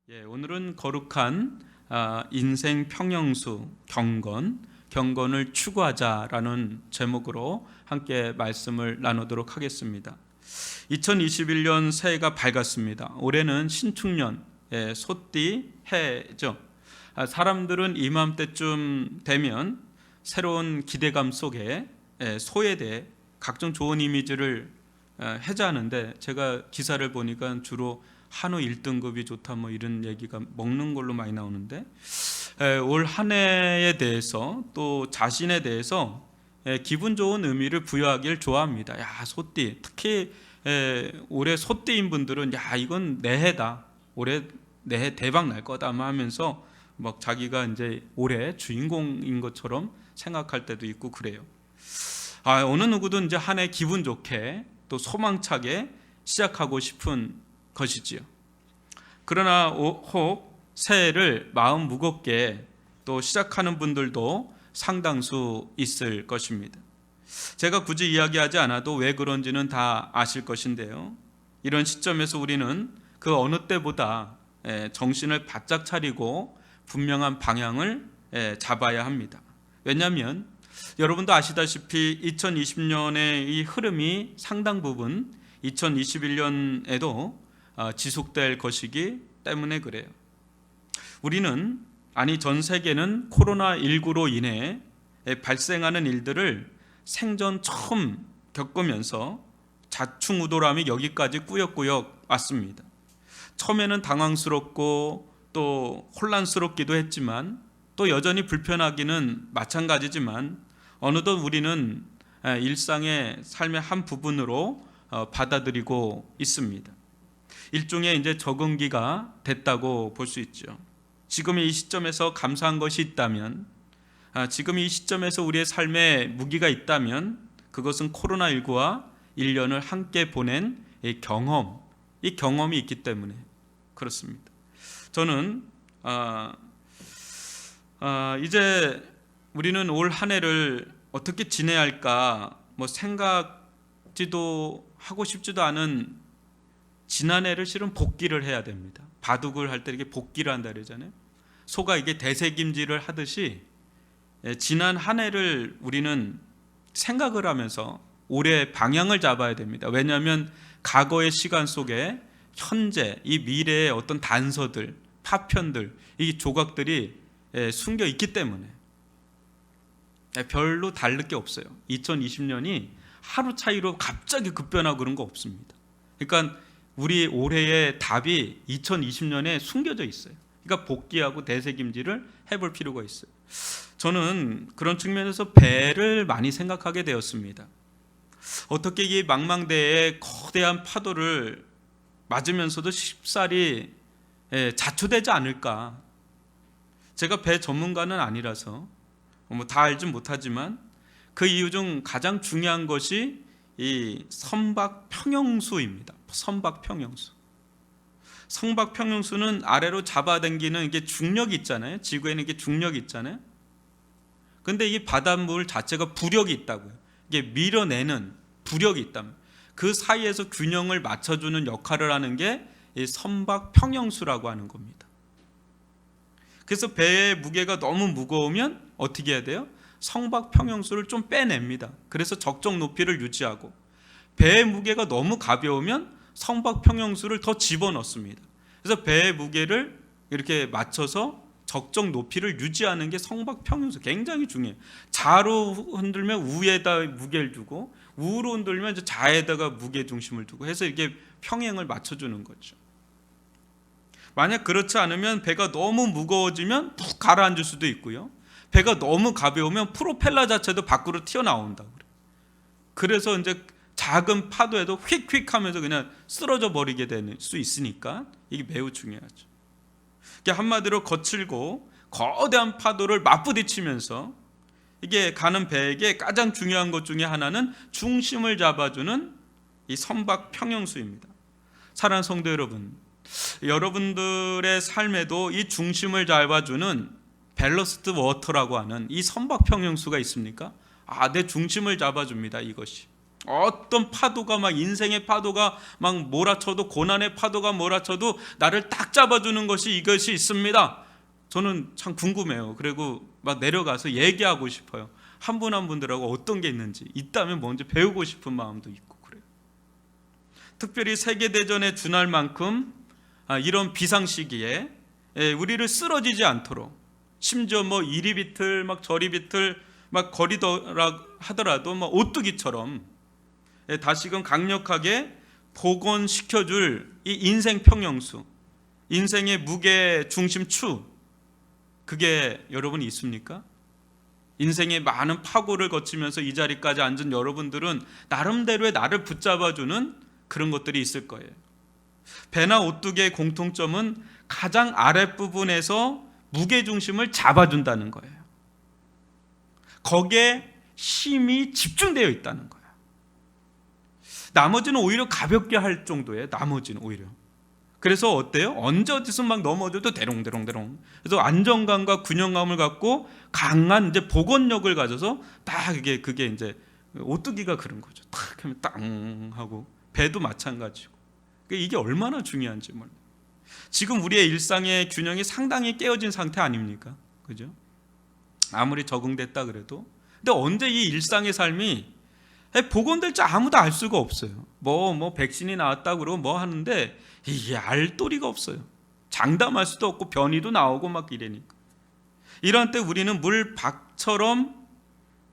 오늘은 거룩한 인생 평영수 경건을 추구하자라는 제목으로 함께 말씀을 나누도록 하겠습니다. 2021년 새해가 밝았습니다. 올해는 신축년, 소띠 해죠. 사람들은 이맘때쯤 되면 새로운 기대감 속에 소에 대해 각종 좋은 이미지를 해자하는데, 제가 기사를 보니까 주로 한우 1등급이 좋다 뭐 이런 얘기가 먹는 걸로 많이 나오는데, 올 한 해에 대해서 또 자신에 대해서 기분 좋은 의미를 부여하길 좋아합니다. 야, 소띠, 특히 올해 소띠인 분들은 야, 이건 내 해다, 올해 내 해 대박 날 거다 하면서 막 자기가 이제 올해 주인공인 것처럼 생각할 때도 있고 그래요. 어느 누구도 이제 한 해 기분 좋게 또 소망차게 시작하고 싶은 것이지요. 그러나 혹 새해를 마음 무겁게 또 시작하는 분들도 상당수 있을 것입니다. 제가 굳이 이야기하지 않아도 왜 그런지는 다 아실 것인데요. 이런 시점에서 우리는 그 어느 때보다 정신을 바짝 차리고 분명한 방향을 잡아야 합니다. 왜냐하면 여러분도 아시다시피 2020년의 이 흐름이 상당 부분 2021년에도 지속될 것이기 때문에 그래요. 우리는, 전 세계는 코로나19로 인해 발생하는 일들을 생전 처음 겪으면서 자충우돌함이 여기까지 꾸역꾸역 왔습니다. 처음에는 당황스럽고 또 혼란스럽기도 했지만, 또 여전히 불편하기는 마찬가지지만, 어느덧 우리는 일상의 삶의 한 부분으로 받아들이고 있습니다. 일종의 이제 적응기가 됐다고 볼 수 있죠. 지금 이 시점에서 감사한 것이 있다면, 지금 이 시점에서 우리의 삶에 무기가 있다면, 그것은 코로나19와 1년을 함께 보낸 이 경험이 있기 때문에 그렇습니다. 저는 이제 우리는 올 한 해를 어떻게 지내야 할까 생각지도 하고 싶지도 않은 지난해를 실은 복기를 해야 됩니다. 바둑을 할 때 이렇게 복기를 한다 그러잖아요. 소가 이게 되새김질을 하듯이 지난 한 해를 우리는 생각을 하면서 올해 방향을 잡아야 됩니다. 왜냐하면 과거의 시간 속에 현재, 이 미래의 어떤 단서들, 파편들, 이 조각들이 숨겨 있기 때문에 별로 다를 게 없어요. 2020년이 하루 차이로 갑자기 급변하고 그런 거 없습니다. 그러니까 우리 올해의 답이 2020년에 숨겨져 있어요. 그러니까 복귀하고 되새김질을 해볼 필요가 있어요. 저는 그런 측면에서 배를 많이 생각하게 되었습니다. 어떻게 이 망망대해의 거대한 파도를 맞으면서도 쉽사리 자초되지 않을까. 제가 배 전문가는 아니라서 다 알진 못하지만, 그 이유 중 가장 중요한 것이 이 선박평형수입니다. 선박평형수는 아래로 잡아당기는 이게 중력이 있잖아요. 지구에는 이게 중력이 있잖아요. 근데 이 바닷물 자체가 부력이 있다고요. 이게 밀어내는 부력이 있다면, 그 사이에서 균형을 맞춰주는 역할을 하는 게 이 선박평형수라고 하는 겁니다. 그래서 배의 무게가 너무 무거우면 어떻게 해야 돼요? 선박평형수를 좀 빼냅니다. 그래서 적정 높이를 유지하고, 배의 무게가 너무 가벼우면 선박평형수를 더 집어넣습니다. 그래서 배의 무게를 이렇게 맞춰서 적정 높이를 유지하는 게 선박평형수, 굉장히 중요해요. 좌로 흔들면 우에다 무게를 두고, 우로 흔들면 이제 좌에다가 무게 중심을 두고 해서 이게 평행을 맞춰주는 거죠. 만약 그렇지 않으면 배가 너무 무거워지면 푹 가라앉을 수도 있고요. 배가 너무 가벼우면 프로펠러 자체도 밖으로 튀어나온다고 그래요. 그래서 이제 작은 파도에도 휙휙 하면서 그냥 쓰러져 버리게 될 수 있으니까 이게 매우 중요하죠. 한마디로 거칠고 거대한 파도를 맞부딪히면서 이게 가는 배에게 가장 중요한 것 중에 하나는 중심을 잡아주는 이 선박평형수입니다. 사랑하는 성도 여러분, 여러분들의 삶에도 이 중심을 잡아주는 밸러스트 워터라고 하는 이 선박평형수가 있습니까? 내 중심을 잡아줍니다. 이것이 어떤 파도가 막 인생의 파도가 막 몰아쳐도 고난의 파도가 몰아쳐도 나를 딱 잡아주는 것이 이것이 있습니다. 저는 참 궁금해요. 그리고 막 내려가서 얘기하고 싶어요. 한 분 한 분들하고 어떤 게 있는지 있다면 먼저 배우고 싶은 마음도 있고 그래요. 특별히 세계대전에 준할 만큼 이런 비상시기에 우리를 쓰러지지 않도록 심지어 뭐 이리 비틀 막 저리 비틀 막 거리더라 하더라도 막 오뚜기처럼 다시금 강력하게 복원시켜줄 이 인생 평형수, 인생의 무게 중심추, 그게 여러분이 있습니까? 인생의 많은 파고를 거치면서 이 자리까지 앉은 여러분들은 나름대로의 나를 붙잡아주는 그런 것들이 있을 거예요. 배나 오뚜기의 공통점은 가장 아랫부분에서 무게중심을 잡아준다는 거예요. 거기에 힘이 집중되어 있다는 거예요. 나머지는 오히려 가볍게 할 정도예요. 나머지는 오히려. 그래서 어때요? 언제 어디서 막 넘어져도 대롱대롱대롱. 그래서 안정감과 균형감을 갖고 강한 이제 복원력을 가져서 딱 그게 이제 오뚜기가 그런 거죠. 딱 하면 땅 하고 배도 마찬가지고. 이게 얼마나 중요한지 몰라요. 지금 우리의 일상의 균형이 상당히 깨어진 상태 아닙니까? 그죠? 아무리 적응됐다 그래도. 근데 언제 이 일상의 삶이 복원될지 아무도 알 수가 없어요. 뭐 백신이 나왔다고 그러고 뭐 하는데 이게 알 도리가 없어요. 장담할 수도 없고 변이도 나오고 막 이러니까. 이런 때 우리는 물박처럼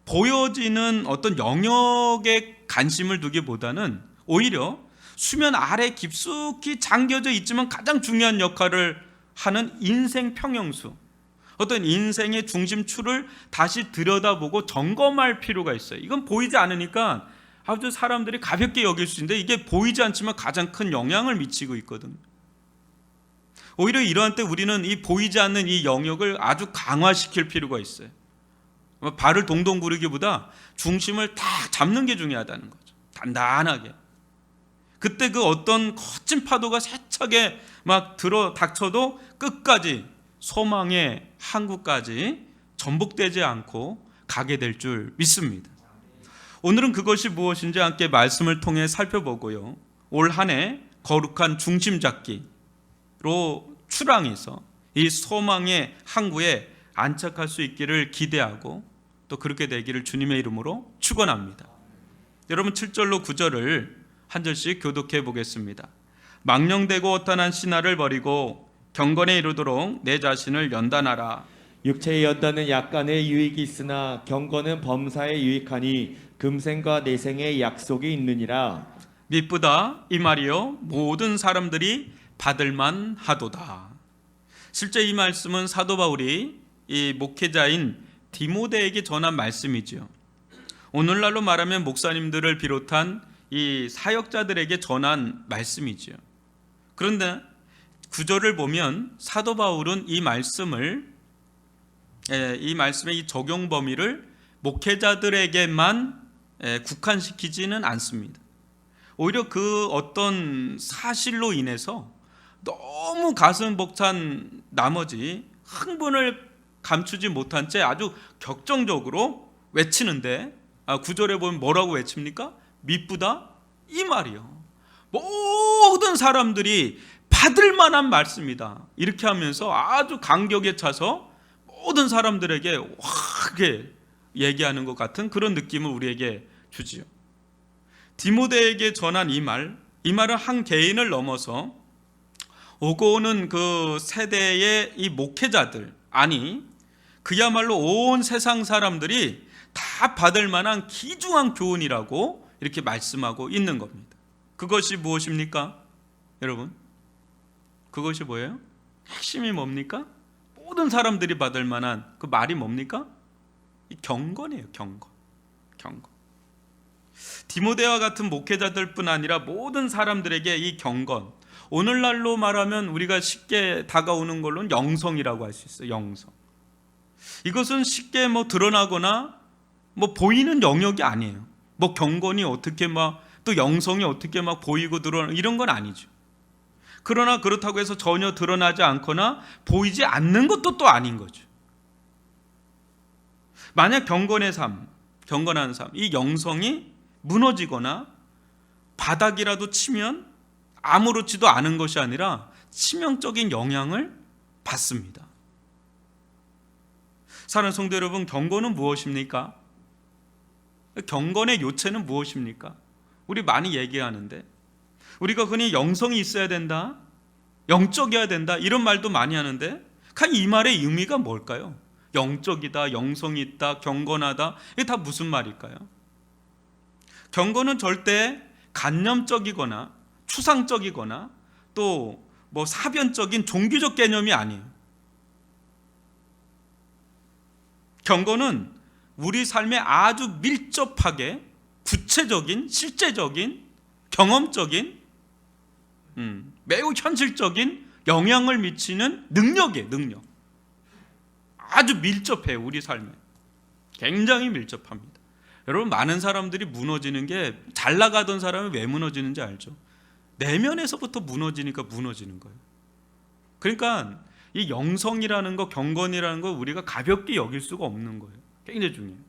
보여지는 어떤 영역에 관심을 두기보다는 오히려 수면 아래 깊숙이 잠겨져 있지만 가장 중요한 역할을 하는 인생 평형수, 어떤 인생의 중심추를 다시 들여다보고 점검할 필요가 있어요. 이건 보이지 않으니까 아주 사람들이 가볍게 여길 수 있는데 이게 보이지 않지만 가장 큰 영향을 미치고 있거든요. 오히려 이러한 때 우리는 이 보이지 않는 이 영역을 아주 강화시킬 필요가 있어요. 발을 동동 구르기보다 중심을 딱 잡는 게 중요하다는 거죠. 단단하게. 그때 그 어떤 거친 파도가 세차게 막 들어 닥쳐도 끝까지 소망의 항구까지 전복되지 않고 가게 될 줄 믿습니다. 오늘은 그것이 무엇인지 함께 말씀을 통해 살펴보고요. 올 한 해 거룩한 중심 잡기로 출항해서 이 소망의 항구에 안착할 수 있기를 기대하고 또 그렇게 되기를 주님의 이름으로 축원합니다. 여러분 7절로 9절을 한 절씩 교독해 보겠습니다. 망령되고 허탄한 신화를 버리고 경건에 이르도록 내 자신을 연단하라. 육체의 연단은 약간의 유익이 있으나 경건은 범사에 유익하니 금생과 내생의 약속이 있느니라. 미쁘다 이 말이요 모든 사람들이 받을만 하도다. 실제 이 말씀은 사도 바울이 이 목회자인 디모데에게 전한 말씀이죠. 오늘날로 말하면 목사님들을 비롯한 이 사역자들에게 전한 말씀이죠. 그런데 구절을 보면 사도 바울은 이 말씀의 이 적용 범위를 목회자들에게만 국한시키지는 않습니다. 오히려 그 어떤 사실로 인해서 너무 가슴 벅찬 나머지 흥분을 감추지 못한 채 아주 격정적으로 외치는데 구절에 보면 뭐라고 외칩니까? 미쁘다 이 말이요. 모든 사람들이 받을 만한 말씀이다. 이렇게 하면서 아주 간격에 차서 모든 사람들에게 확하게 얘기하는 것 같은 그런 느낌을 우리에게 주지요. 디모데에게 전한 이 말은 한 개인을 넘어서 오고 오는 그 세대의 이 목회자들, 아니 그야말로 온 세상 사람들이 다 받을 만한 귀중한 교훈이라고 이렇게 말씀하고 있는 겁니다. 그것이 무엇입니까? 여러분, 그것이 뭐예요? 핵심이 뭡니까? 모든 사람들이 받을 만한 그 말이 뭡니까? 이 경건이에요. 경건. 디모데와 같은 목회자들뿐 아니라 모든 사람들에게 이 경건, 오늘날로 말하면 우리가 쉽게 다가오는 걸로는 영성이라고 할 수 있어요. 영성. 이것은 쉽게 드러나거나 보이는 영역이 아니에요. 경건이 어떻게 또 영성이 어떻게 보이고 드러나 이런 건 아니죠. 그러나 그렇다고 해서 전혀 드러나지 않거나 보이지 않는 것도 또 아닌 거죠. 만약 경건한 삶, 이 영성이 무너지거나 바닥이라도 치면 아무렇지도 않은 것이 아니라 치명적인 영향을 받습니다. 사랑하는 성도 여러분, 경건은 무엇입니까? 경건의 요체는 무엇입니까? 우리 많이 얘기하는데, 우리가 흔히 영성이 있어야 된다, 영적이어야 된다, 이런 말도 많이 하는데, 이 말의 의미가 뭘까요? 영적이다, 영성이 있다, 경건하다, 이게 다 무슨 말일까요? 경건은 절대 관념적이거나 추상적이거나 또 사변적인 종교적 개념이 아니에요. 경건은 우리 삶에 아주 밀접하게 구체적인, 실제적인, 경험적인, 매우 현실적인 영향을 미치는 능력이에요. 능력. 아주 밀접해요. 우리 삶에 굉장히 밀접합니다. 여러분, 많은 사람들이 무너지는 게, 잘 나가던 사람이 왜 무너지는지 알죠? 내면에서부터 무너지니까 무너지는 거예요. 그러니까 이 영성이라는 거, 경건이라는 거 우리가 가볍게 여길 수가 없는 거예요. 굉장히 중요해요.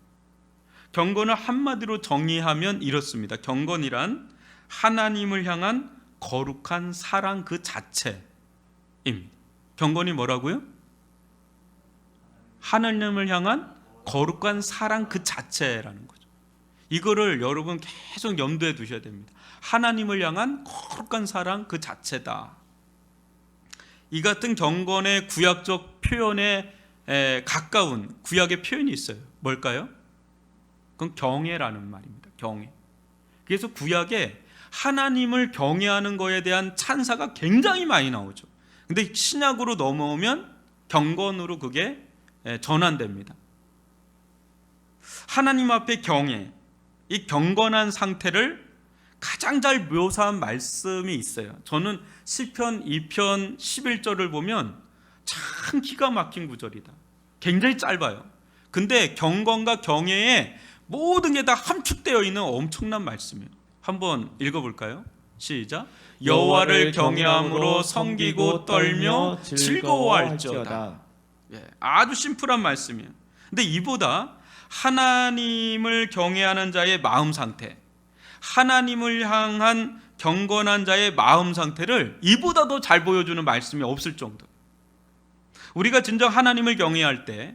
경건을 한마디로 정의하면 이렇습니다. 경건이란 하나님을 향한 거룩한 사랑 그 자체입니다. 경건이 뭐라고요? 하나님을 향한 거룩한 사랑 그 자체라는 거죠. 이거를 여러분 계속 염두에 두셔야 됩니다. 하나님을 향한 거룩한 사랑 그 자체다. 이 같은 경건의 구약적 표현에 가까운 구약의 표현이 있어요. 뭘까요? 그건 경외라는 말입니다. 경외. 그래서 구약에 하나님을 경외하는 것에 대한 찬사가 굉장히 많이 나오죠. 근데 신약으로 넘어오면 경건으로 그게 전환됩니다. 하나님 앞에 경외, 이 경건한 상태를 가장 잘 묘사한 말씀이 있어요. 저는 시편 2편 11절을 보면 참 기가 막힌 구절이다. 굉장히 짧아요. 근데 경건과 경외에 모든 게 다 함축되어 있는 엄청난 말씀이에요. 한번 읽어볼까요? 시작. 여호와를 경외함으로 섬기고 떨며 즐거워할지어다. 아주 심플한 말씀이에요. 근데 이보다 하나님을 경외하는 자의 마음 상태, 하나님을 향한 경건한 자의 마음 상태를 이보다 더 잘 보여주는 말씀이 없을 정도. 우리가 진정 하나님을 경외할 때,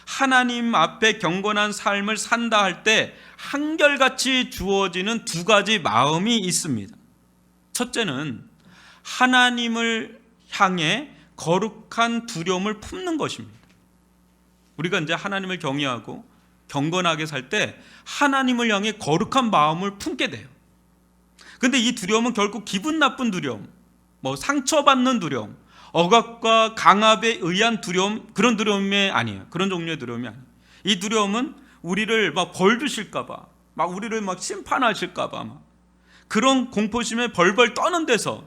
하나님 앞에 경건한 삶을 산다 할 때 한결같이 주어지는 두 가지 마음이 있습니다. 첫째는 하나님을 향해 거룩한 두려움을 품는 것입니다. 우리가 이제 하나님을 경외하고 경건하게 살 때 하나님을 향해 거룩한 마음을 품게 돼요. 근데 이 두려움은 결국 기분 나쁜 두려움, 상처받는 두려움, 억압과 강압에 의한 두려움, 그런 두려움이 아니에요. 그런 종류의 두려움이 아니에요. 이 두려움은 우리를 벌 주실까 봐, 우리를 심판하실까 봐, 그런 공포심에 벌벌 떠는 데서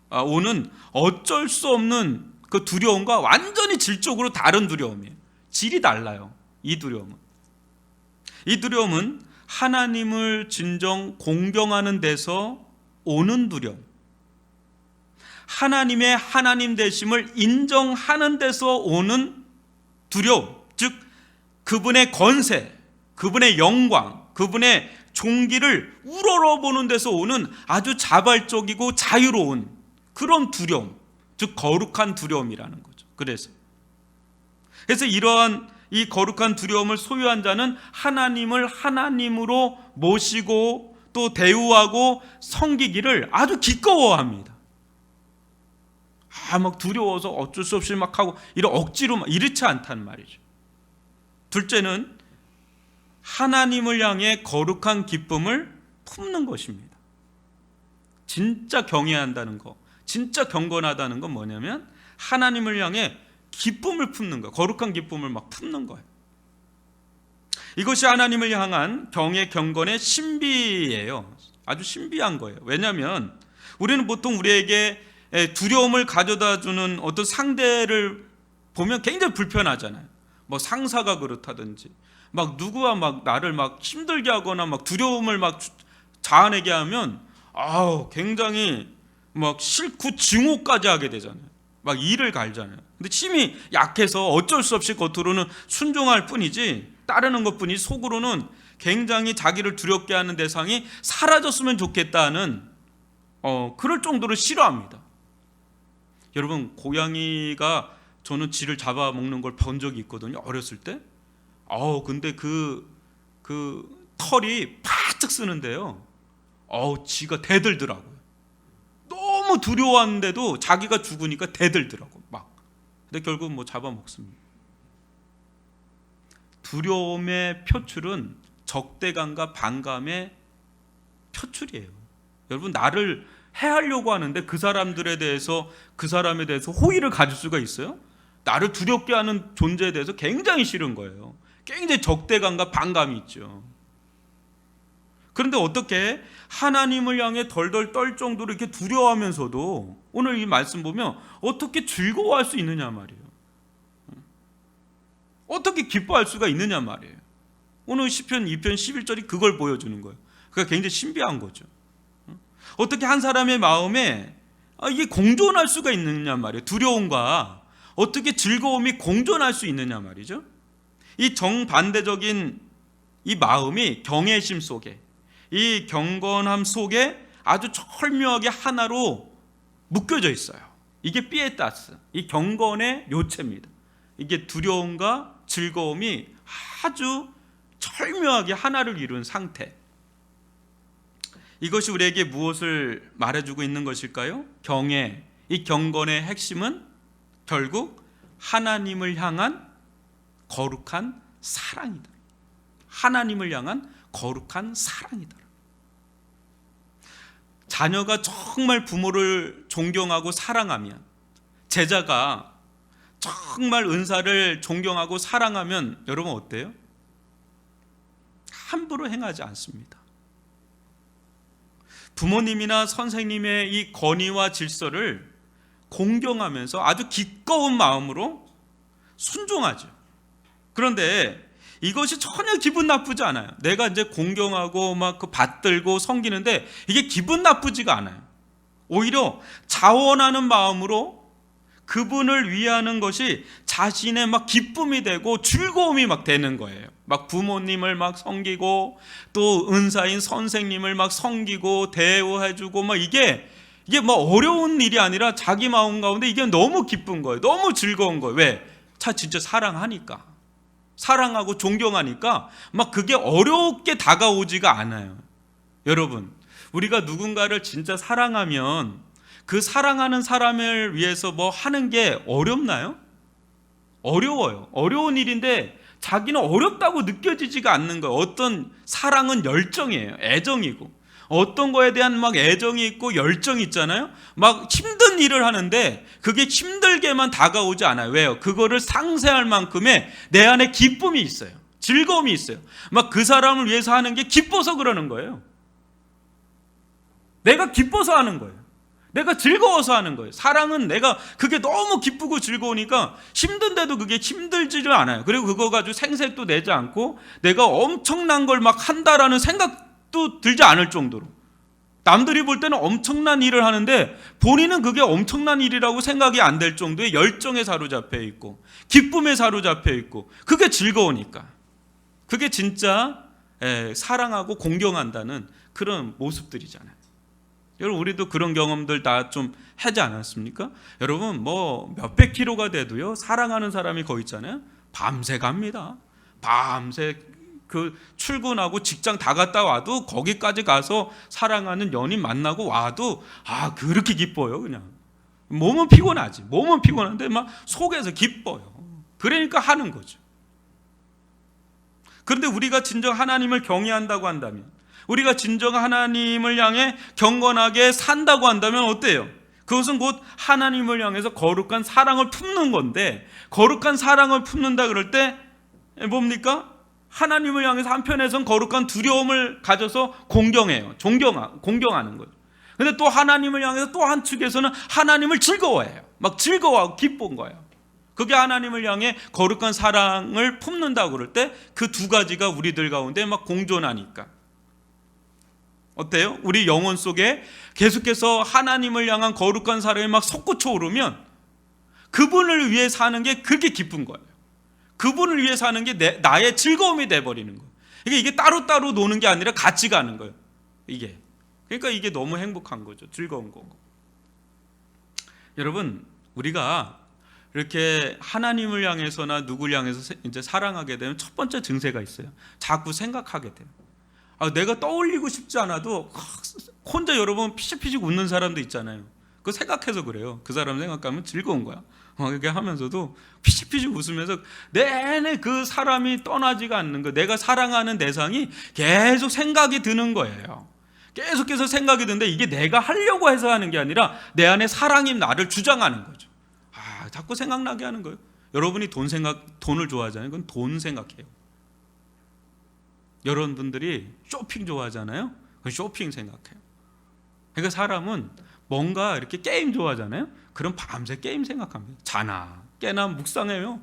오는 어쩔 수 없는 그 두려움과 완전히 질적으로 다른 두려움이에요. 질이 달라요. 이 두려움은 하나님을 진정 공경하는 데서 오는 두려움, 하나님의 하나님 되심을 인정하는 데서 오는 두려움, 즉 그분의 권세, 그분의 영광, 그분의 종기를 우러러보는 데서 오는 아주 자발적이고 자유로운 그런 두려움, 즉 거룩한 두려움이라는 거죠. 그래서 이러한 이 거룩한 두려움을 소유한 자는 하나님을 하나님으로 모시고 또 대우하고 섬기기를 아주 기꺼워합니다. 두려워서 어쩔 수 없이 하고 이런 억지로 이렇지 않다는 말이죠. 둘째는 하나님을 향해 거룩한 기쁨을 품는 것입니다. 진짜 경외한다는 거, 진짜 경건하다는 건 뭐냐면 하나님을 향해 기쁨을 품는 거, 거룩한 기쁨을 품는 거예요. 이것이 하나님을 향한 경외 경건의 신비예요. 아주 신비한 거예요. 왜냐하면 우리는 보통 우리에게 두려움을 가져다 주는 어떤 상대를 보면 굉장히 불편하잖아요. 상사가 그렇다든지, 누구와 나를 힘들게 하거나 두려움을 자아내게 하면 굉장히 싫고 증오까지 하게 되잖아요. 이를 갈잖아요. 근데 힘이 약해서 어쩔 수 없이 겉으로는 순종할 뿐이지, 따르는 것뿐이지 속으로는 굉장히 자기를 두렵게 하는 대상이 사라졌으면 좋겠다는 그럴 정도로 싫어합니다. 여러분, 고양이가 저는 쥐를 잡아먹는 걸 본 적이 있거든요. 어렸을 때. 근데 그 털이 바짝 쓰는데요. 쥐가 대들더라고요. 너무 두려워하는데도 자기가 죽으니까 대들더라고 막. 근데 결국 뭐 잡아먹습니다. 두려움의 표출은 적대감과 반감의 표출이에요. 여러분, 나를 해하려고 하는데 그 사람에 대해서 호의를 가질 수가 있어요? 나를 두렵게 하는 존재에 대해서 굉장히 싫은 거예요. 굉장히 적대감과 반감이 있죠. 그런데 어떻게 하나님을 향해 덜덜 떨 정도로 이렇게 두려워하면서도 오늘 이 말씀 보면 어떻게 즐거워할 수 있느냐 말이에요. 어떻게 기뻐할 수가 있느냐 말이에요. 오늘 시편 2편 11절이 그걸 보여주는 거예요. 그게 굉장히 신비한 거죠. 어떻게 한 사람의 마음에 이게 공존할 수가 있느냐 말이에요. 두려움과 어떻게 즐거움이 공존할 수 있느냐 말이죠. 이 정반대적인 이 마음이 경외심 속에, 이 경건함 속에 아주 절묘하게 하나로 묶여져 있어요. 이게 피에타스, 이 경건의 요체입니다. 이게 두려움과 즐거움이 아주 절묘하게 하나를 이룬 상태. 이것이 우리에게 무엇을 말해주고 있는 것일까요? 경외, 이 경건의 핵심은 결국 하나님을 향한 거룩한 사랑이다. 하나님을 향한 거룩한 사랑이다. 자녀가 정말 부모를 존경하고 사랑하면, 제자가 정말 은사를 존경하고 사랑하면 여러분 어때요? 함부로 행하지 않습니다. 부모님이나 선생님의 이 권위와 질서를 공경하면서 아주 기꺼운 마음으로 순종하죠. 그런데 이것이 전혀 기분 나쁘지 않아요. 내가 이제 공경하고 막 그 받들고 섬기는데 이게 기분 나쁘지가 않아요. 오히려 자원하는 마음으로 그분을 위하는 것이 자신의 막 기쁨이 되고 즐거움이 막 되는 거예요. 막 부모님을 막 섬기고 또 은사인 선생님을 막 섬기고 대우해주고 막 이게 뭐 어려운 일이 아니라 자기 마음 가운데 이게 너무 기쁜 거예요. 너무 즐거운 거예요. 왜? 진짜 사랑하니까. 사랑하고 존경하니까 막 그게 어렵게 다가오지가 않아요. 여러분, 우리가 누군가를 진짜 사랑하면 그 사랑하는 사람을 위해서 뭐 하는 게 어렵나요? 어려워요. 어려운 일인데 자기는 어렵다고 느껴지지가 않는 거예요. 어떤 사랑은 열정이에요. 애정이고. 어떤 거에 대한 막 애정이 있고 열정이 있잖아요. 막 힘든 일을 하는데 그게 힘들게만 다가오지 않아요. 왜요? 그거를 상쇄할 만큼의 내 안에 기쁨이 있어요. 즐거움이 있어요. 막 그 사람을 위해서 하는 게 기뻐서 그러는 거예요. 내가 기뻐서 하는 거예요. 내가 즐거워서 하는 거예요. 사랑은 내가 그게 너무 기쁘고 즐거우니까 힘든데도 그게 힘들지를 않아요. 그리고 그거 가지고 생색도 내지 않고 내가 엄청난 걸 막 한다라는 생각도 들지 않을 정도로, 남들이 볼 때는 엄청난 일을 하는데 본인은 그게 엄청난 일이라고 생각이 안 될 정도의 열정에 사로잡혀 있고 기쁨에 사로잡혀 있고, 그게 즐거우니까. 그게 진짜 사랑하고 공경한다는 그런 모습들이잖아요. 여러분, 우리도 그런 경험들 다 좀 하지 않았습니까? 여러분, 뭐 몇백 킬로가 돼도요, 사랑하는 사람이 거기 있잖아요. 밤새 갑니다. 밤새 그 출근하고 직장 다 갔다 와도 거기까지 가서 사랑하는 연인 만나고 와도 그렇게 기뻐요. 그냥 몸은 피곤하지. 몸은 피곤한데 막 속에서 기뻐요. 그러니까 하는 거죠. 그런데 우리가 진정 하나님을 경외한다고 한다면, 우리가 진정 하나님을 향해 경건하게 산다고 한다면 어때요? 그것은 곧 하나님을 향해서 거룩한 사랑을 품는 건데, 거룩한 사랑을 품는다 그럴 때 뭡니까? 하나님을 향해서 한편에선 거룩한 두려움을 가져서 공경해요. 공경하는 거죠. 근데 또 하나님을 향해서 또 한 축에서는 하나님을 즐거워해요. 막 즐거워하고 기쁜 거예요. 그게 하나님을 향해 거룩한 사랑을 품는다고 그럴 때 그 두 가지가 우리들 가운데 막 공존하니까. 어때요? 우리 영혼 속에 계속해서 하나님을 향한 거룩한 사랑이 막 솟구쳐 오르면 그분을 위해 사는 게 그렇게 기쁜 거예요. 그분을 위해 사는 게 나의 즐거움이 돼버리는 거예요. 그러니까 이게 따로따로 노는 게 아니라 같이 가는 거예요. 이게. 그러니까 이게 너무 행복한 거죠. 즐거운 거고. 여러분, 우리가 이렇게 하나님을 향해서나 누구를 향해서 이제 사랑하게 되면 첫 번째 증세가 있어요. 자꾸 생각하게 돼요. 내가 떠올리고 싶지 않아도 혼자 여러분 피식피식 웃는 사람도 있잖아요. 그거 생각해서 그래요. 그 사람 생각하면 즐거운 거야. 이렇게 하면서도 피식피식 웃으면서 내내 그 사람이 떠나지가 않는 거, 내가 사랑하는 대상이 계속 생각이 드는 거예요. 계속해서 생각이 드는데 이게 내가 하려고 해서 하는 게 아니라 내 안에 사랑이 나를 주장하는 거죠. 자꾸 생각나게 하는 거예요. 여러분이 돈을 좋아하잖아요. 그건 돈 생각해요. 여러분들이 쇼핑 좋아하잖아요. 그건 쇼핑 생각해요. 그러니까 사람은 뭔가 이렇게 게임 좋아하잖아요. 그럼 밤새 게임 생각합니다. 자나 깨나 묵상해요.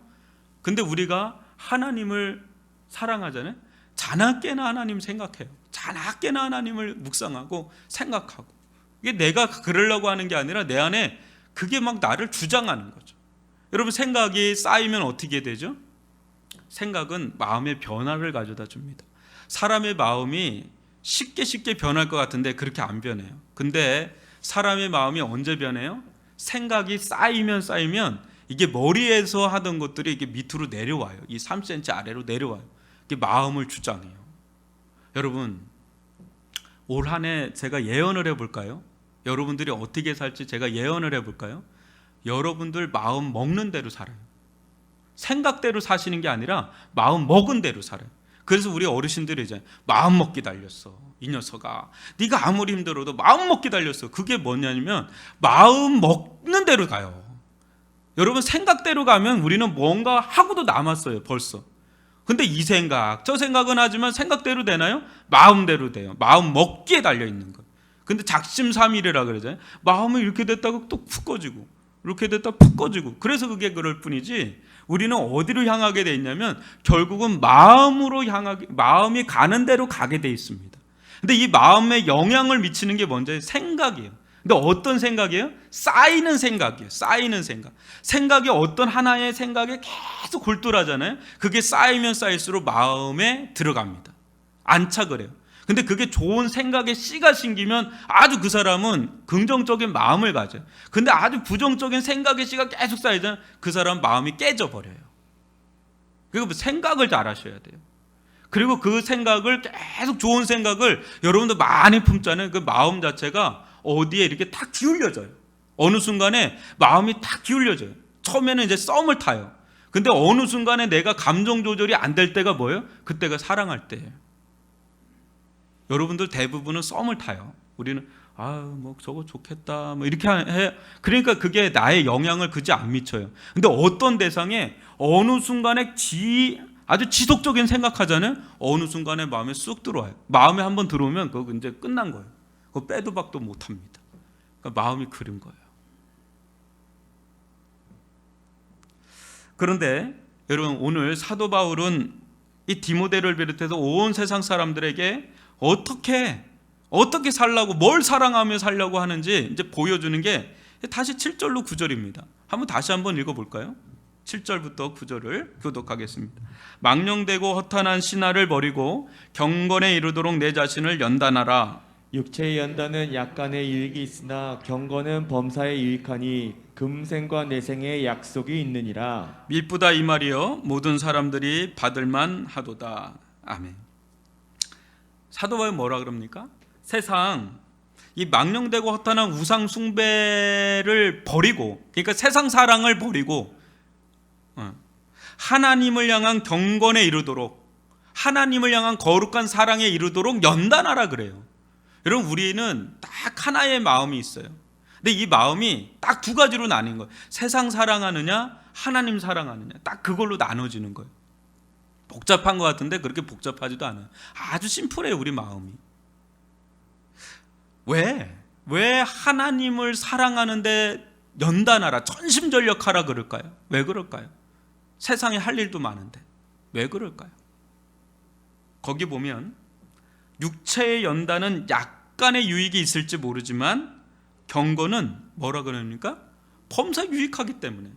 근데 우리가 하나님을 사랑하잖아요. 자나 깨나 하나님 생각해요. 자나 깨나 하나님을 묵상하고 생각하고. 이게 내가 그러려고 하는 게 아니라 내 안에 그게 막 나를 주장하는 거죠. 여러분, 생각이 쌓이면 어떻게 되죠? 생각은 마음의 변화를 가져다 줍니다. 사람의 마음이 쉽게 변할 것 같은데 그렇게 안 변해요. 근데 사람의 마음이 언제 변해요? 생각이 쌓이면 이게 머리에서 하던 것들이 이게 밑으로 내려와요. 이 3cm 아래로 내려와요. 이게 마음을 주장해요. 여러분, 올 한 해 제가 예언을 해볼까요? 여러분들이 어떻게 살지 제가 예언을 해볼까요? 여러분들 마음 먹는 대로 살아요. 생각대로 사시는 게 아니라 마음 먹은 대로 살아요. 그래서 우리 어르신들이 이제 마음 먹기 달렸어. 이 녀석아, 네가 아무리 힘들어도 마음 먹기 달렸어. 그게 뭐냐면 마음 먹는 대로 가요. 여러분, 생각대로 가면 우리는 뭔가 하고도 남았어요. 벌써. 근데 이 생각 저 생각은 하지만 생각대로 되나요? 마음대로 돼요. 마음 먹기에 달려있는 거예요. 근데 작심삼일이라 그러잖아요. 마음이 이렇게 됐다가 또 푹 꺼지고 이렇게 됐다가 푹 꺼지고, 그래서 그게 그럴 뿐이지 우리는 어디로 향하게 돼 있냐면 결국은 마음이 가는 대로 가게 돼 있습니다. 근데 이 마음에 영향을 미치는 게 먼저 생각이에요. 근데 어떤 생각이에요? 쌓이는 생각이에요. 쌓이는 생각. 생각이 어떤 하나의 생각에 계속 굴뚝하잖아요. 그게 쌓이면 쌓일수록 마음에 들어갑니다. 안착을 해요. 근데 그게 좋은 생각의 씨가 심기면 아주 그 사람은 긍정적인 마음을 가져요. 근데 아주 부정적인 생각의 씨가 계속 쌓이잖아요. 그 사람 마음이 깨져버려요. 그리고 생각을 잘 하셔야 돼요. 그리고 그 생각을 계속 좋은 생각을 여러분도 많이 품잖아요. 그 마음 자체가 어디에 이렇게 탁 기울여져요. 어느 순간에 마음이 탁 기울여져요. 처음에는 이제 썸을 타요. 근데 어느 순간에 내가 감정 조절이 안 될 때가 뭐예요? 그때가 사랑할 때예요. 여러분들 대부분은 썸을 타요. 우리는 뭐 저거 좋겠다 뭐 이렇게 해. 그러니까 그게 나의 영향을 그지 안 미쳐요. 근데 어떤 대상에 어느 순간에 아주 지속적인 생각하잖아요. 어느 순간에 마음에 쑥 들어와요. 마음에 한번 들어오면 그거 이제 끝난 거예요. 그거 빼도 박도 못 합니다. 그러니까 마음이 그런 거예요. 그런데 여러분, 오늘 사도 바울은 이 디모데를 비롯해서 온 세상 사람들에게 어떻게 살라고, 뭘 사랑하며 살려고 하는지 이제 보여주는 게 다시 7절로 9절입니다. 다시 한번 읽어볼까요? 7절부터 9절을 교독하겠습니다. 망령되고 허탄한 신화를 버리고 경건에 이르도록 내 자신을 연단하라. 육체의 연단은 약간의 유익이 있으나 경건은 범사에 유익하니 금생과 내생의 약속이 있느니라. 미쁘다 이 말이여 모든 사람들이 받을만 하도다. 아멘. 사도 바울이 뭐라 그럽니까? 세상 이 망령되고 허탄한 우상 숭배를 버리고, 그러니까 세상 사랑을 버리고 하나님을 향한 경건에 이르도록, 하나님을 향한 거룩한 사랑에 이르도록 연단하라 그래요. 여러분, 우리는 딱 하나의 마음이 있어요. 근데 이 마음이 딱 두 가지로 나뉜 거예요. 세상 사랑하느냐, 하나님 사랑하느냐. 딱 그걸로 나눠지는 거예요. 복잡한 것 같은데 그렇게 복잡하지도 않아요. 아주 심플해요, 우리 마음이. 왜 하나님을 사랑하는데 연단하라, 전심전력하라 그럴까요? 왜 그럴까요? 세상에 할 일도 많은데 왜 그럴까요? 거기 보면 육체의 연단은 약간의 유익이 있을지 모르지만 경건은 뭐라 그럽니까? 범사에 유익하기 때문에.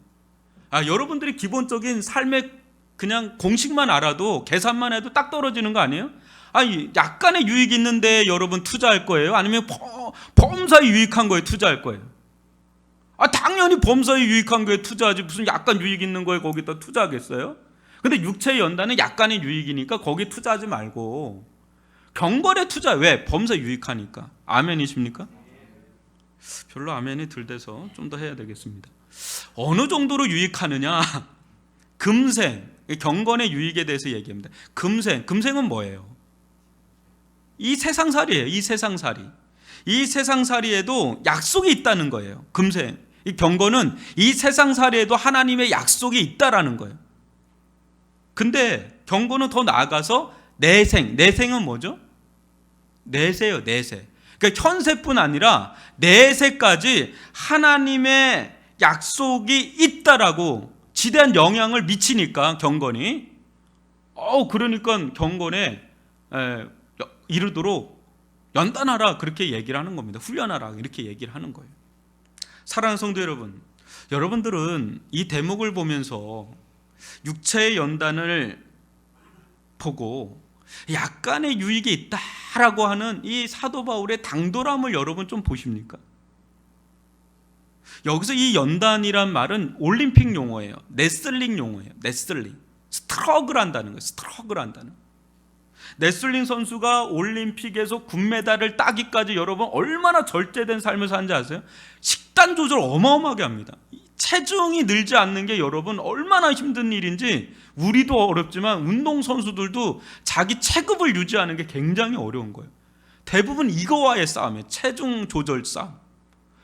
여러분들이 기본적인 삶의 그냥 공식만 알아도 계산만 해도 딱 떨어지는 거 아니에요? 아니, 약간의 유익이 있는데 여러분 투자할 거예요? 아니면 범사에 유익한 거에 투자할 거예요? 당연히 범사에 유익한 거에 투자하지 무슨 약간 유익 있는 거에 거기다 투자하겠어요? 근데 육체의 연단은 약간의 유익이니까 거기에 투자하지 말고 경건에 투자. 왜? 범사에 유익하니까. 아멘이십니까? 별로 아멘이 덜 돼서 좀 더 해야 되겠습니다. 어느 정도로 유익하느냐? 금생, 경건의 유익에 대해서 얘기합니다. 금생은 뭐예요? 이 세상살이에요. 이 세상살이. 이 세상살이에도 약속이 있다는 거예요. 금생. 이 경건은 이 세상살이에도 하나님의 약속이 있다라는 거예요. 근데 경건은 더 나아가서 내생은 뭐죠? 내세요, 내세. 그러니까 현세뿐 아니라 내세까지 하나님의 약속이 있다라고 지대한 영향을 미치니까 경건이 그러니까 경건에 이르도록 연단하라 그렇게 얘기를 하는 겁니다. 훈련하라 이렇게 얘기를 하는 거예요. 사랑하는 성도 여러분, 여러분들은 이 대목을 보면서 육체의 연단을 보고 약간의 유익이 있다라고 하는 이 사도 바울의 당돌함을 여러분 좀 보십니까? 여기서 이 연단이란 말은 올림픽 용어예요. 레슬링 용어예요. 레슬링. 스트러글 한다는 거예요. 스트러글 한다는. 레슬링 선수가 올림픽에서 금메달을 따기까지 여러분 얼마나 절제된 삶을 사는지 아세요? 식단 조절 어마어마하게 합니다. 체중이 늘지 않는 게 여러분 얼마나 힘든 일인지 우리도 어렵지만 운동선수들도 자기 체급을 유지하는 게 굉장히 어려운 거예요. 대부분 이거와의 싸움이에요. 체중 조절 싸움.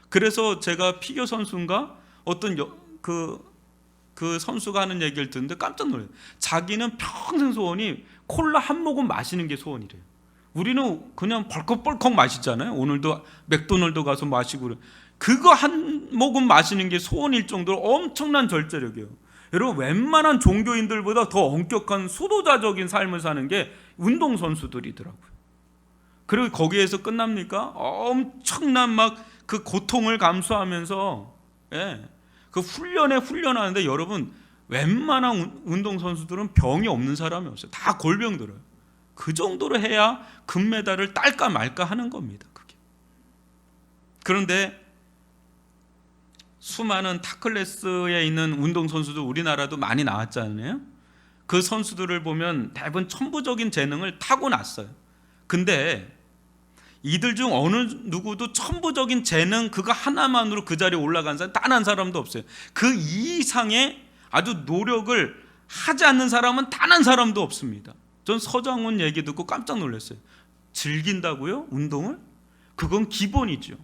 그래서 제가 피겨 선수인가 어떤 그 선수가 하는 얘기를 듣는데 깜짝 놀라요. 자기는 평생 소원이 콜라 한 모금 마시는 게 소원이래요. 우리는 그냥 벌컥벌컥 마시잖아요. 오늘도 맥도날드 가서 마시고 그래. 그거 한 모금 마시는 게 소원일 정도로 엄청난 절제력이에요. 여러분 웬만한 종교인들보다 더 엄격한 수도자적인 삶을 사는 게 운동선수들이더라고요. 그리고 거기에서 끝납니까? 엄청난 막 그 고통을 감수하면서 그 훈련하는데 여러분 웬만한 운동선수들은 병이 없는 사람이 없어요. 다 골병 들어요. 그 정도로 해야 금메달을 딸까 말까 하는 겁니다. 그게. 그런데 수많은 타클래스에 있는 운동선수들 우리나라도 많이 나왔잖아요. 그 선수들을 보면 대부분 천부적인 재능을 타고났어요. 근데 이들 중 어느 누구도 천부적인 재능 그거 하나만으로 그 자리에 올라간 사람 단 한 사람도 없어요. 그 이상의 아주 노력을 하지 않는 사람은 단 한 사람도 없습니다. 전 서장훈 얘기 듣고 깜짝 놀랐어요. 즐긴다고요? 운동을? 그건 기본이죠.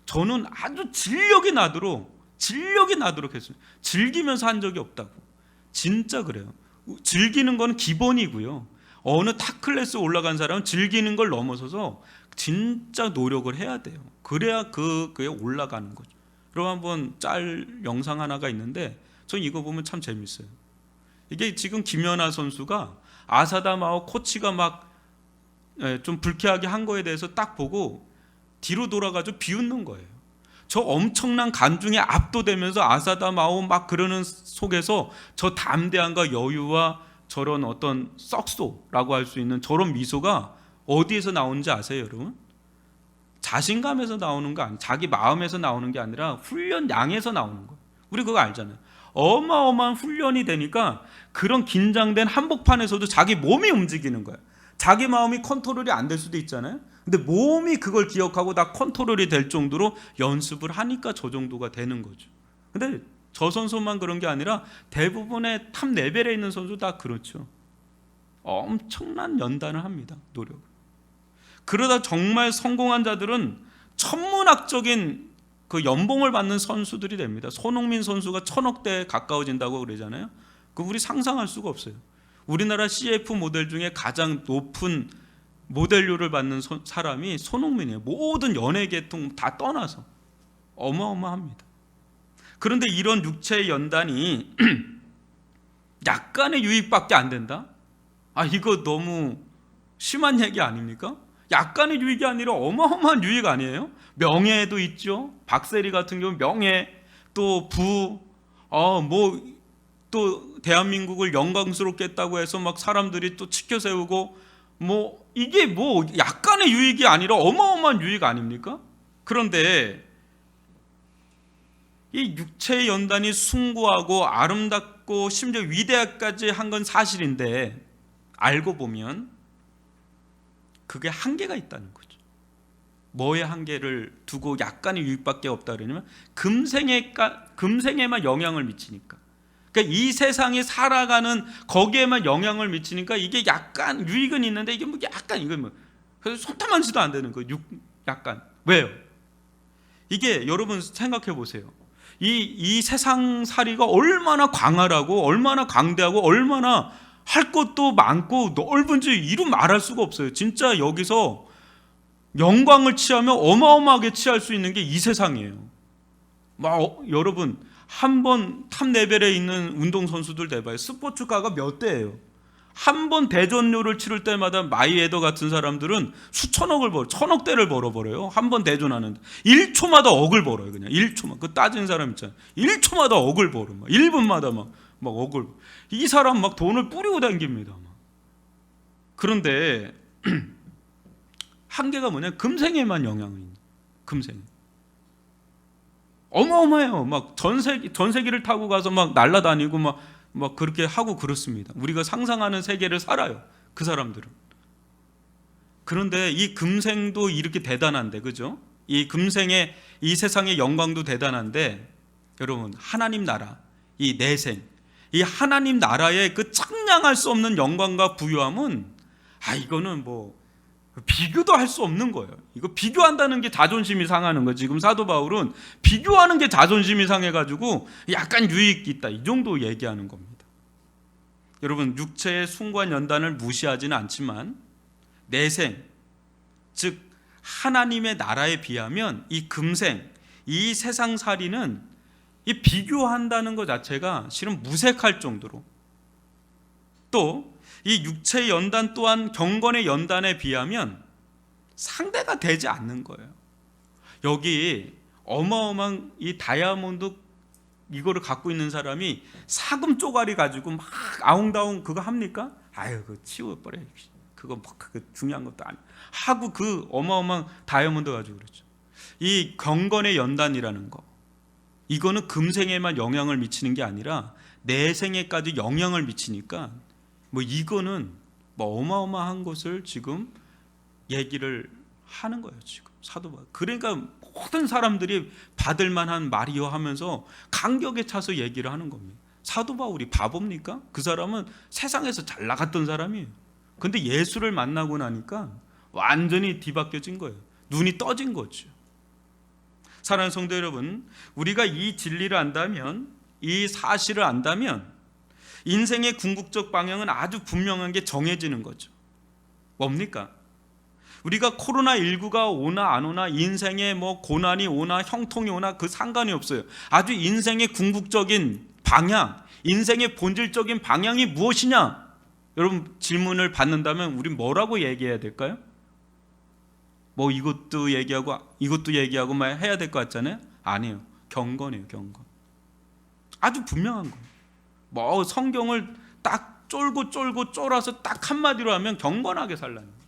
저는 아주 진력이 나도록 했어요. 즐기면서 한 적이 없다고. 진짜 그래요. 즐기는 건 기본이고요. 어느 탑클래스 올라간 사람은 즐기는 걸 넘어서서 진짜 노력을 해야 돼요. 그래야 그에 올라가는 거죠. 그럼 한번 짤 영상 하나가 있는데 전 이거 보면 참 재밌어요. 이게 지금 김연아 선수가 아사다마오 코치가 막 좀 불쾌하게 한 거에 대해서 딱 보고 뒤로 돌아가지고 비웃는 거예요. 저 엄청난 간중에 압도되면서 아사다마오 막 그러는 속에서 저 담대함과 여유와 저런 어떤 썩소라고 할 수 있는 저런 미소가 어디에서 나오는지 아세요, 여러분? 자신감에서 나오는 거 아니에요. 자기 마음에서 나오는 게 아니라 훈련 양에서 나오는 거예요. 우리 그거 알잖아요. 어마어마한 훈련이 되니까 그런 긴장된 한복판에서도 자기 몸이 움직이는 거예요. 자기 마음이 컨트롤이 안 될 수도 있잖아요. 근데 몸이 그걸 기억하고 다 컨트롤이 될 정도로 연습을 하니까 저 정도가 되는 거죠. 근데 저 선수만 그런 게 아니라 대부분의 탑 레벨에 있는 선수 다 그렇죠. 엄청난 연단을 합니다. 노력. 그러다 정말 성공한 자들은 천문학적인 그 연봉을 받는 선수들이 됩니다. 손흥민 선수가 1,000억대에 가까워진다고 그러잖아요. 그 우리 상상할 수가 없어요. 우리나라 CF 모델 중에 가장 높은 모델료를 받는 사람이 손흥민이에요. 모든 연예 계통 다 떠나서 어마어마합니다. 그런데 이런 육체의 연단이 약간의 유익밖에 안 된다? 이거 너무 심한 얘기 아닙니까? 약간의 유익이 아니라 어마어마한 유익 아니에요? 명예도 있죠. 박세리 같은 경우 명예, 또 부, 또 또 대한민국을 영광스럽게 했다고 해서 막 사람들이 또 치켜 세우고 뭐 이게 뭐 약간의 유익이 아니라 어마어마한 유익 아닙니까? 그런데 이 육체의 연단이 숭고하고 아름답고 심지어 위대하까지 한 건 사실인데 알고 보면 그게 한계가 있다는 거죠. 뭐의 한계를 두고 약간의 유익밖에 없다 그러냐면 금생에만 영향을 미치니까. 그러니까 이 세상에 살아가는 거기에만 영향을 미치니까 이게 약간 유익은 있는데 이게 뭐 약간 이거 뭐 그래서 손타만지도 안 되는 거예요. 약간 왜요? 이게 여러분 생각해 보세요. 이 세상 살이가 얼마나 광활하고 얼마나 강대하고 얼마나 할 것도 많고 넓은지 이루 말할 수가 없어요. 진짜 여기서 영광을 취하면 어마어마하게 취할 수 있는 게 이 세상이에요. 여러분 한 번 탑 레벨에 있는 운동선수들 대봐요. 스포츠카가 몇 대예요. 한 번 대전료를 치를 때마다 마이에더 같은 사람들은 수천억을 벌어, 천억대를 벌어버려요. 한 번 대전하는데 1초마다 억을 벌어요. 그냥 1초만. 그 따지는 사람 있잖아요. 1초마다 억을 벌어. 1분마다 막 억을. 이 사람 막 돈을 뿌리고 다닙니다. 그런데 한계가 뭐냐? 금생에만 영향이 있는. 금생. 어마어마해요. 막 전세기를 타고 가서 막 날아다니고 막 그렇게 하고 그렇습니다. 우리가 상상하는 세계를 살아요. 그 사람들은. 그런데 이 금생도 이렇게 대단한데, 그죠? 이 금생의 이 세상의 영광도 대단한데, 여러분 하나님 나라, 이 내생, 이 하나님 나라의 그 청량할 수 없는 영광과 부유함은 이거는 뭐 비교도 할 수 없는 거예요. 이거 비교한다는 게 자존심이 상하는 거예요. 지금 사도 바울은 비교하는 게 자존심이 상해가지고 약간 유익이 있다 이 정도 얘기하는 겁니다. 여러분 육체의 숭고한 연단을 무시하지는 않지만 내생, 즉 하나님의 나라에 비하면 이 금생, 이 세상살이는 이 비교한다는 것 자체가 실은 무색할 정도로, 또 이 육체의 연단 또한 경건의 연단에 비하면 상대가 되지 않는 거예요. 여기 어마어마한 이 다이아몬드 이거를 갖고 있는 사람이 사금 쪼가리 가지고 막 아웅다웅 그거 합니까? 그거 치워버려. 그거 막 그거 중요한 것도 아니야. 하고 그 어마어마한 다이아몬드 가지고 그렇죠. 이 경건의 연단이라는 거, 이거는 금생에만 영향을 미치는 게 아니라 내생에까지 영향을 미치니까 뭐 이거는 뭐 어마어마한 것을 지금 얘기를 하는 거예요. 지금 사도 바울. 그러니까 모든 사람들이 받을 만한 말이요 하면서 간격에 차서 얘기를 하는 겁니다. 사도 바울이 바보입니까? 그 사람은 세상에서 잘 나갔던 사람이에요. 근데 예수를 만나고 나니까 완전히 뒤바뀌어진 거예요. 눈이 떠진 거죠. 사랑하는 성도 여러분, 우리가 이 진리를 안다면, 이 사실을 안다면 인생의 궁극적 방향은 아주 분명한 게 정해지는 거죠. 뭡니까? 우리가 코로나19가 오나 안 오나, 인생에 뭐 고난이 오나 형통이 오나 그 상관이 없어요. 아주 인생의 궁극적인 방향, 인생의 본질적인 방향이 무엇이냐? 여러분 질문을 받는다면 우리 뭐라고 얘기해야 될까요? 뭐 이것도 얘기하고 막 해야 될 것 같잖아요. 아니에요. 경건이에요. 경건. 아주 분명한 거예요. 뭐 성경을 딱 쫄고 쫄아서 딱 한마디로 하면 경건하게 살라는 거예요.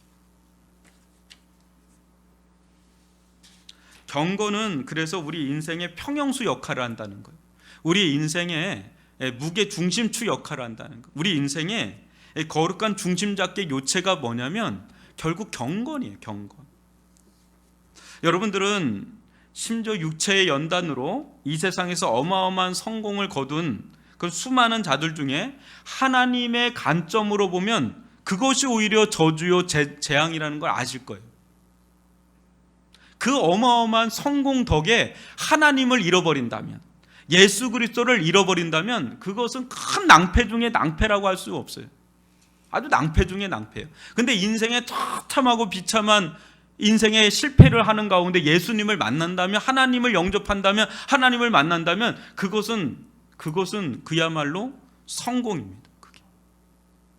경건은 그래서 우리 인생의 평형수 역할을 한다는 거예요. 우리 인생의 무게 중심축 역할을 한다는 거예요. 우리 인생의 거룩한 중심잡기의 요체가 뭐냐면 결국 경건이에요. 경건. 여러분들은 심지어 육체의 연단으로 이 세상에서 어마어마한 성공을 거둔 그 수많은 자들 중에 하나님의 관점으로 보면 그것이 오히려 저주요 재앙이라는 걸 아실 거예요. 그 어마어마한 성공 덕에 하나님을 잃어버린다면, 예수 그리스도를 잃어버린다면 그것은 큰 낭패 중에 낭패라고 할 수가 없어요. 아주 낭패 중에 낭패예요. 근데 인생의 처참하고 비참한 인생의 실패를 하는 가운데 예수님을 만난다면, 하나님을 영접한다면, 하나님을 만난다면 그것은 그야말로 성공입니다. 그게.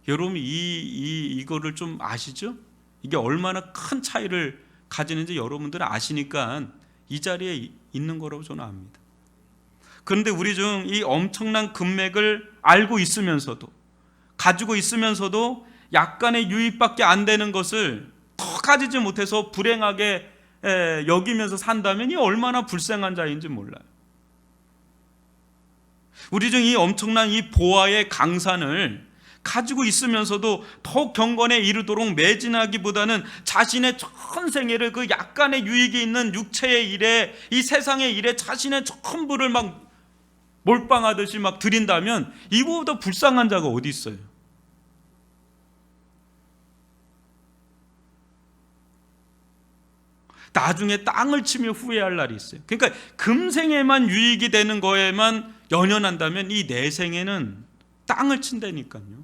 여러분 이거를 좀 아시죠? 이게 얼마나 큰 차이를 가지는지 여러분들은 아시니까 이 자리에 있는 거라고 저는 압니다. 그런데 우리 중 이 엄청난 금맥을 알고 있으면서도, 가지고 있으면서도 약간의 유익밖에 안 되는 것을 더 가지지 못해서 불행하게 여기면서 산다면 이 얼마나 불쌍한 자인지 몰라요. 우리 중 이 엄청난 이 보화의 강산을 가지고 있으면서도 더 경건에 이르도록 매진하기보다는 자신의 전 생애를 그 약간의 유익이 있는 육체의 일에, 이 세상의 일에 자신의 전부를 막 몰빵하듯이 막 드린다면 이보다 불쌍한 자가 어디 있어요? 나중에 땅을 치며 후회할 날이 있어요. 그러니까 금생에만 유익이 되는 거에만 연연한다면 이 내생에는 땅을 친다니까요.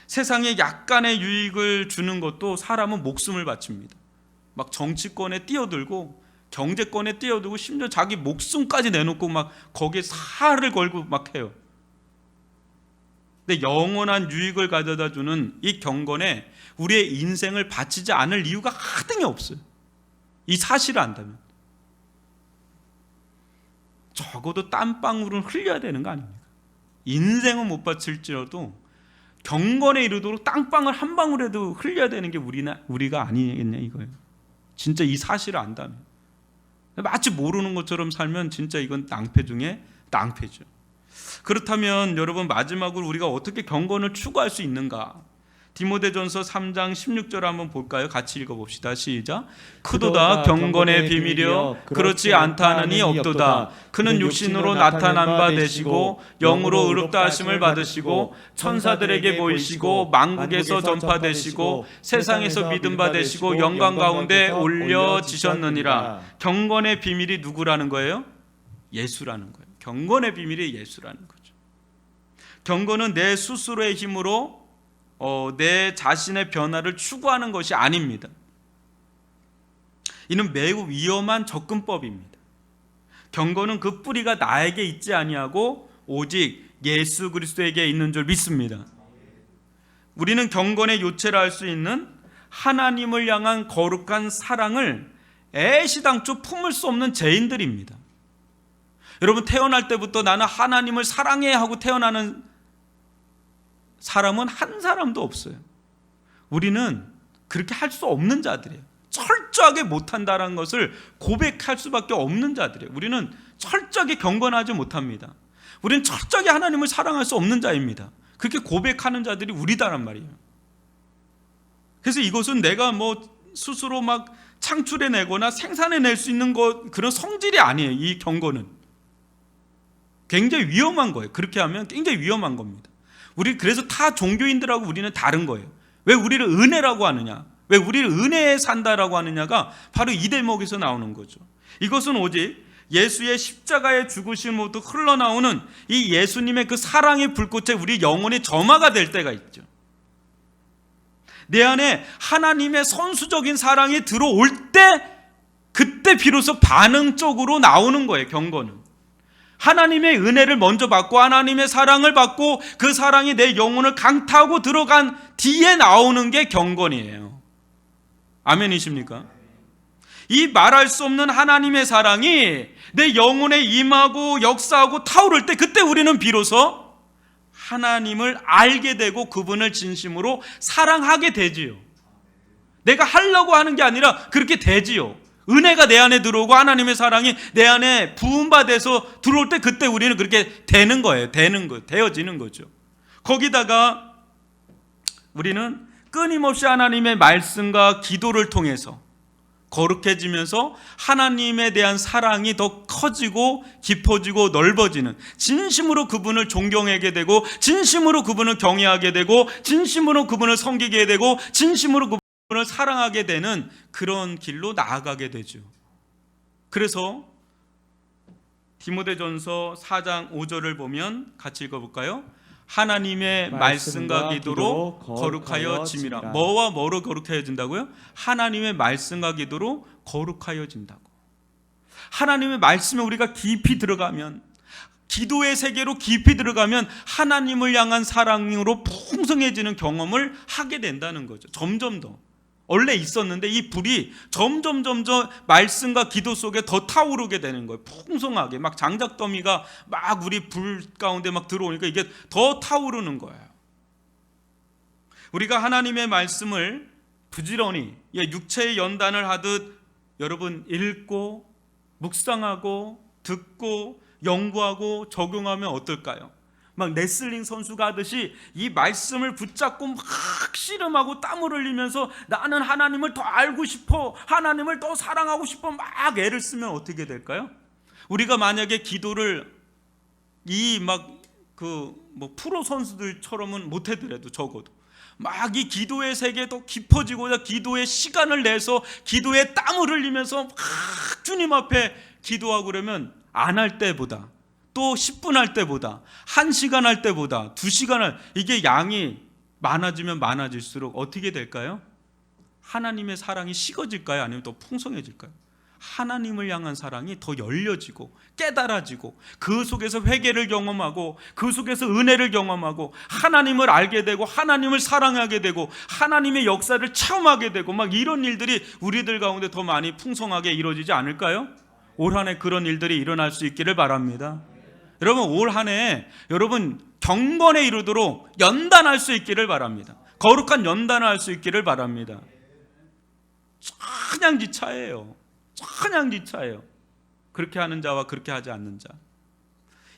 세상에 약간의 유익을 주는 것도 사람은 목숨을 바칩니다. 막 정치권에 뛰어들고 경제권에 뛰어들고 심지어 자기 목숨까지 내놓고 막 거기에 살을 걸고 막 해요. 근데 영원한 유익을 가져다 주는 이 경건에 우리의 인생을 바치지 않을 이유가 하등이 없어요. 이 사실을 안다면. 적어도 땀방울은 흘려야 되는 거 아닙니까? 인생은 못 바칠지라도 경건에 이르도록 땀방울 한 방울에도 흘려야 되는 게 우리가 아니겠냐 이거예요. 진짜 이 사실을 안다면. 마치 모르는 것처럼 살면 진짜 이건 낭패 중에 낭패죠. 그렇다면 여러분, 마지막으로 우리가 어떻게 경건을 추구할 수 있는가? 디모데전서 3장 16절 한번 볼까요? 같이 읽어봅시다. 시작. 크도다 경건의 비밀이여 그렇지 않다 하느니 없도다. 그는 육신으로 나타난 바 되시고 영으로 의롭다 하심을 받으시고 천사들에게 보이시고 만국에서 전파되시고 세상에서 믿음 받으시고 영광 가운데 올려지셨느니라. 경건의 비밀이 누구라는 거예요? 예수라는 거예요. 경건의 비밀이 예수라는 거죠. 경건은 내 스스로의 힘으로 내 자신의 변화를 추구하는 것이 아닙니다. 이는 매우 위험한 접근법입니다. 경건은 그 뿌리가 나에게 있지 아니하고 오직 예수 그리스도에게 있는 줄 믿습니다. 우리는 경건의 요체라 할 수 있는 하나님을 향한 거룩한 사랑을 애시당초 품을 수 없는 죄인들입니다. 여러분, 태어날 때부터 나는 하나님을 사랑해 하고 태어나는 사람은 한 사람도 없어요. 우리는 그렇게 할 수 없는 자들이에요. 철저하게 못한다는 것을 고백할 수밖에 없는 자들이에요. 우리는 철저하게 경건하지 못합니다. 우리는 철저하게 하나님을 사랑할 수 없는 자입니다. 그렇게 고백하는 자들이 우리다란 말이에요. 그래서 이것은 내가 스스로 막 창출해내거나 생산해낼 수 있는 그런 성질이 아니에요. 이 경건은 굉장히 위험한 거예요. 그렇게 하면 굉장히 위험한 겁니다. 우리 그래서 타 종교인들하고 우리는 다른 거예요. 왜 우리를 은혜라고 하느냐? 왜 우리를 은혜에 산다라고 하느냐가 바로 이 대목에서 나오는 거죠. 이것은 오직 예수의 십자가의 죽으심으로부터 흘러나오는 이 예수님의 그 사랑의 불꽃에 우리 영혼이 점화가 될 때가 있죠. 내 안에 하나님의 선수적인 사랑이 들어올 때, 그때 비로소 반응적으로 나오는 거예요. 경건은 하나님의 은혜를 먼저 받고 하나님의 사랑을 받고 그 사랑이 내 영혼을 강타하고 들어간 뒤에 나오는 게 경건이에요. 아멘이십니까? 이 말할 수 없는 하나님의 사랑이 내 영혼에 임하고 역사하고 타오를 때, 그때 우리는 비로소 하나님을 알게 되고 그분을 진심으로 사랑하게 되지요. 내가 하려고 하는 게 아니라 그렇게 되지요. 은혜가 내 안에 들어오고 하나님의 사랑이 내 안에 부음받아서 들어올 때, 그때 우리는 그렇게 되는 거예요. 되어지는 거죠. 거기다가 우리는 끊임없이 하나님의 말씀과 기도를 통해서 거룩해지면서 하나님에 대한 사랑이 더 커지고 깊어지고 넓어지는, 진심으로 그분을 존경하게 되고 진심으로 그분을 경외하게 되고 진심으로 그분을 섬기게 되고 진심으로 그분을 사랑하게 되는 그런 길로 나아가게 되죠. 그래서 디모데전서 4장 5절을 보면 같이 읽어볼까요? 하나님의 말씀과 기도로 거룩하여 짐이라. 뭐와 뭐로 거룩해진다고요? 하나님의 말씀과 기도로 거룩하여진다고. 하나님의 말씀에 우리가 깊이 들어가면, 기도의 세계로 깊이 들어가면 하나님을 향한 사랑으로 풍성해지는 경험을 하게 된다는 거죠. 점점 더. 원래 있었는데 이 불이 점점 말씀과 기도 속에 더 타오르게 되는 거예요. 풍성하게 막 장작더미가 막 우리 불 가운데 막 들어오니까 이게 더 타오르는 거예요. 우리가 하나님의 말씀을 부지런히 육체의 연단을 하듯 여러분 읽고 묵상하고 듣고 연구하고 적용하면 어떨까요? 막 레슬링 선수가 하듯이 이 말씀을 붙잡고 막 씨름하고 땀을 흘리면서 나는 하나님을 더 알고 싶어, 하나님을 더 사랑하고 싶어 막 애를 쓰면 어떻게 될까요? 우리가 만약에 기도를 이 막 프로 선수들처럼은 못하더라도 적어도 막 이 기도의 세계에 더 깊어지고자 기도의 시간을 내서 기도의 땀을 흘리면서 막 주님 앞에 기도하고 그러면 안 할 때보다 또 10분 할 때보다 1시간 할 때보다 2시간 이게 양이 많아지면 많아질수록 어떻게 될까요? 하나님의 사랑이 식어질까요? 아니면 더 풍성해질까요? 하나님을 향한 사랑이 더 열려지고 깨달아지고 그 속에서 회개를 경험하고 그 속에서 은혜를 경험하고 하나님을 알게 되고 하나님을 사랑하게 되고 하나님의 역사를 체험하게 되고 막 이런 일들이 우리들 가운데 더 많이 풍성하게 이루어지지 않을까요? 올 한 해 그런 일들이 일어날 수 있기를 바랍니다. 여러분 올 한 해 여러분 경건에 이르도록 연단할 수 있기를 바랍니다. 거룩한 연단을 할 수 있기를 바랍니다. 천양지차예요. 천양지차예요. 그렇게 하는 자와 그렇게 하지 않는 자.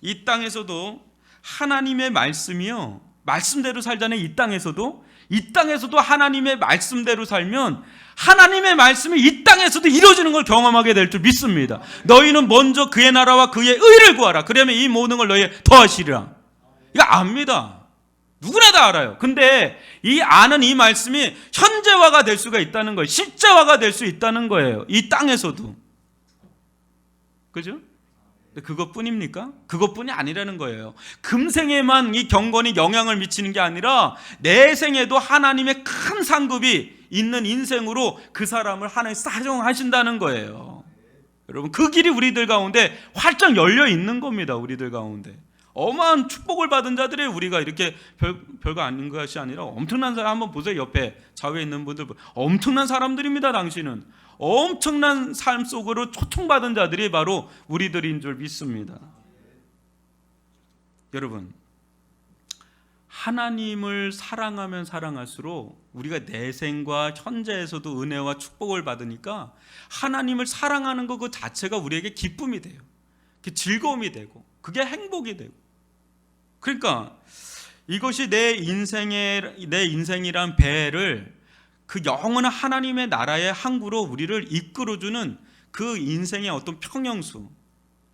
이 땅에서도 하나님의 말씀이요, 말씀대로 살자는 이 땅에서도 하나님의 말씀대로 살면 하나님의 말씀이 이 땅에서도 이루어지는 걸 경험하게 될 줄 믿습니다. 너희는 먼저 그의 나라와 그의 의를 구하라. 그러면 이 모든 걸 너희에 더하시리라. 이거 압니다. 누구나 다 알아요. 근데 이 아는 이 말씀이 현재화가 될 수가 있다는 거예요. 실제화가 될 수 있다는 거예요. 이 땅에서도. 그죠? 그것뿐입니까? 그것뿐이 아니라는 거예요. 금생에만 이 경건이 영향을 미치는 게 아니라 내 생에도 하나님의 큰 상급이 있는 인생으로 그 사람을 하나님 사용하신다는 거예요. 여러분 그 길이 우리들 가운데 활짝 열려 있는 겁니다. 우리들 가운데 어마한 축복을 받은 자들이 우리가 이렇게 별거 아닌 것이 아니라 엄청난 사람 한번 보세요. 옆에 좌우에 있는 분들 엄청난 사람들입니다. 당신은 엄청난 삶 속으로 초청받은 자들이 바로 우리들인 줄 믿습니다. 여러분 하나님을 사랑하면 사랑할수록 우리가 내생과 현재에서도 은혜와 축복을 받으니까 하나님을 사랑하는 것 그 자체가 우리에게 기쁨이 돼요. 그게 즐거움이 되고 그게 행복이 되고. 그러니까 이것이 내 인생이란 배를 그 영원한 하나님의 나라의 항구로 우리를 이끌어주는 그 인생의 어떤 평형수,